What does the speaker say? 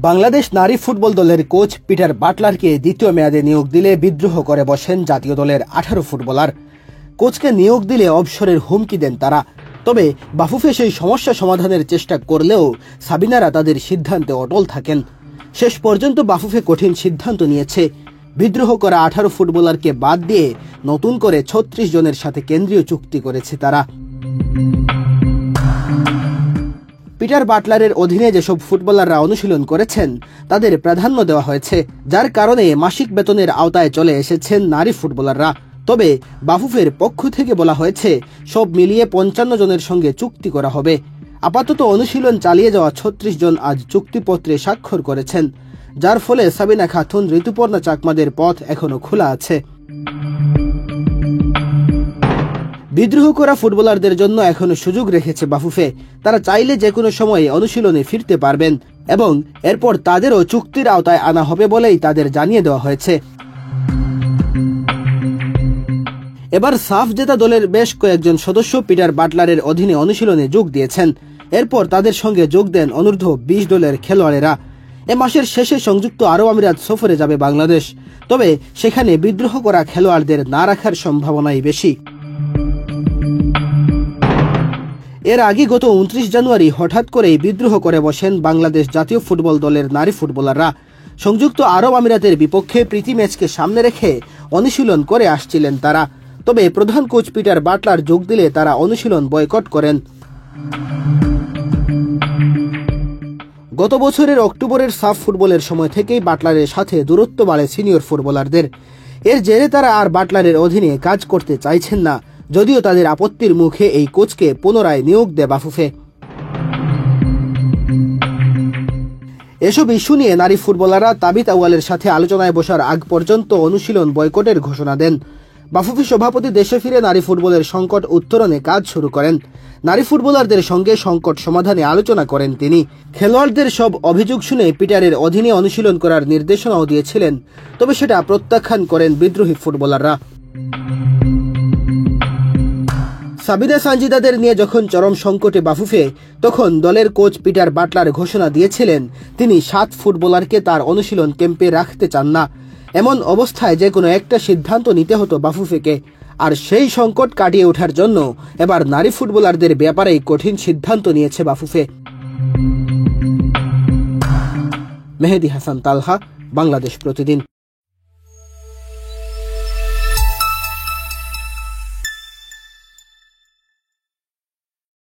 বাংলাদেশ নারী ফুটবল দলের coach Peter বাটলারকে দ্বিতীয় মেয়াদে নিয়োগ দিলে বিদ্রোহ করে বসেন জাতীয় দলের 18 ফুটবলার। কোচকে নিয়োগ দিলে অবসরের হুমকি দেন তারা। তবে বাফুফে সেই সমস্যা সমাধানের চেষ্টা করলেও সাবিনারা তাদের সিদ্ধান্তে অটল থাকেন। শেষ পর্যন্ত বাফুফে কঠিন সিদ্ধান্ত নিয়েছে। বিদ্রোহ করা 18 ফুটবলারকে বাদ দিয়ে নতুন করে 36 জনের সাথে কেন্দ্রীয় চুক্তি করেছে তারা। পিটার বাটলারের অধীনে যেসব ফুটবলাররা অনুশীলন করেছেন তাদের প্রাধান্য দেওয়া হয়েছে, যার কারণে মাসিক বেতনের আওতায় চলে এসেছেন নারী ফুটবলাররা। তবে বাফুফের পক্ষ থেকে বলা হয়েছে সব মিলিয়ে 55 জনের সঙ্গে চুক্তি করা হবে। আপাতত অনুশীলন চালিয়ে যাওয়া 36 জন আজ চুক্তিপত্রে স্বাক্ষর করেছেন, যার ফলে সাবিনা খাতুন, ঋতুপর্ণা চাকমাদের পথ এখনো খোলা আছে। বিদ্রোহ করা ফুটবলারদের জন্য এখনো সুযোগ রেখেছে বাফুফে। তারা চাইলে যে কোনো সময়ে অনুশীলনে ফিরতে পারবেন এবং এরপর তাদেরও চুক্তির আওতায় আনা হবে বলেই তাদের জানিয়ে দেওয়া হয়েছে। এবার সাফ জেতা দলের বেশ কয়েকজন সদস্য পিটার বাটলারের অধীনে অনুশীলনে যোগ দিয়েছেন। এরপর তাদের সঙ্গে যোগ দেন অনূর্ধ্ব 20 দলের খেলোয়াড়েরা। এ মাসের শেষে সংযুক্ত আরব আমিরাত সফরে যাবে বাংলাদেশ। তবে সেখানে বিদ্রোহ করা খেলোয়াড়দের না রাখার সম্ভাবনাই বেশি। এর আগে গত 29 জানুয়ারি হঠাৎ করেই বিদ্রোহ করে বসেন বাংলাদেশ জাতীয় ফুটবল দলের নারী ফুটবলাররা। সংযুক্ত আরব আমিরাতের বিপক্ষে প্রীতি ম্যাচকে সামনে রেখে অনুশীলন করে আসছিলেন তারা। তবে প্রধান কোচ পিটার বাটলার যোগ দিলে তারা অনুশীলন বয়কট করেন। গত বছরের অক্টোবরের সাফ ফুটবলের সময় থেকেই বাটলারের সাথে দূরত্ব বাড়ে সিনিয়র ফুটবলারদের। এর জেরে তারা আর বাটলারের অধীনে কাজ করতে চাইছেন না, যদিও তাদের আপত্তির মুখে এই কোচকে পুনরায় নিয়োগ দেয় বাফুফে। এসব ইস্যু নিয়ে নারী ফুটবলাররা তাবিত আউয়ালের সাথে আলোচনায় বসার আগ পর্যন্ত অনুশীলন বয়কটের ঘোষণা দেন। বাফুফে সভাপতি দেশে ফিরে নারী ফুটবলের সংকট উত্তরণে কাজ শুরু করেন। নারী ফুটবলারদের সঙ্গে সংকট সমাধানে আলোচনা করেন তিনি। খেলোয়াড়দের সব অভিযোগ শুনে পিটারের অধীনে অনুশীলন করার নির্দেশনাও দিয়েছিলেন, তবে সেটা প্রত্যাখ্যান করেন বিদ্রোহী ফুটবলাররা। সাবিনা সানজিদাদের নিয়ে যখন চরম সংকটে বাফুফে, তখন দলের কোচ পিটার বাটলার ঘোষণা দিয়েছিলেন তিনি 7 ফুটবলারকে তার অনুশীলন ক্যাম্পে রাখতে চান না। এমন অবস্থায় যে কোনো একটা সিদ্ধান্ত নিতে হতো বাফুফেকে। আর সেই সংকট কাটিয়ে ওঠার জন্য এবার নারী ফুটবলারদের ব্যাপারেই কঠিন সিদ্ধান্ত নিয়েছে বাফুফে। মেহেদী হাসান তালহা, বাংলাদেশ প্রতিদিন।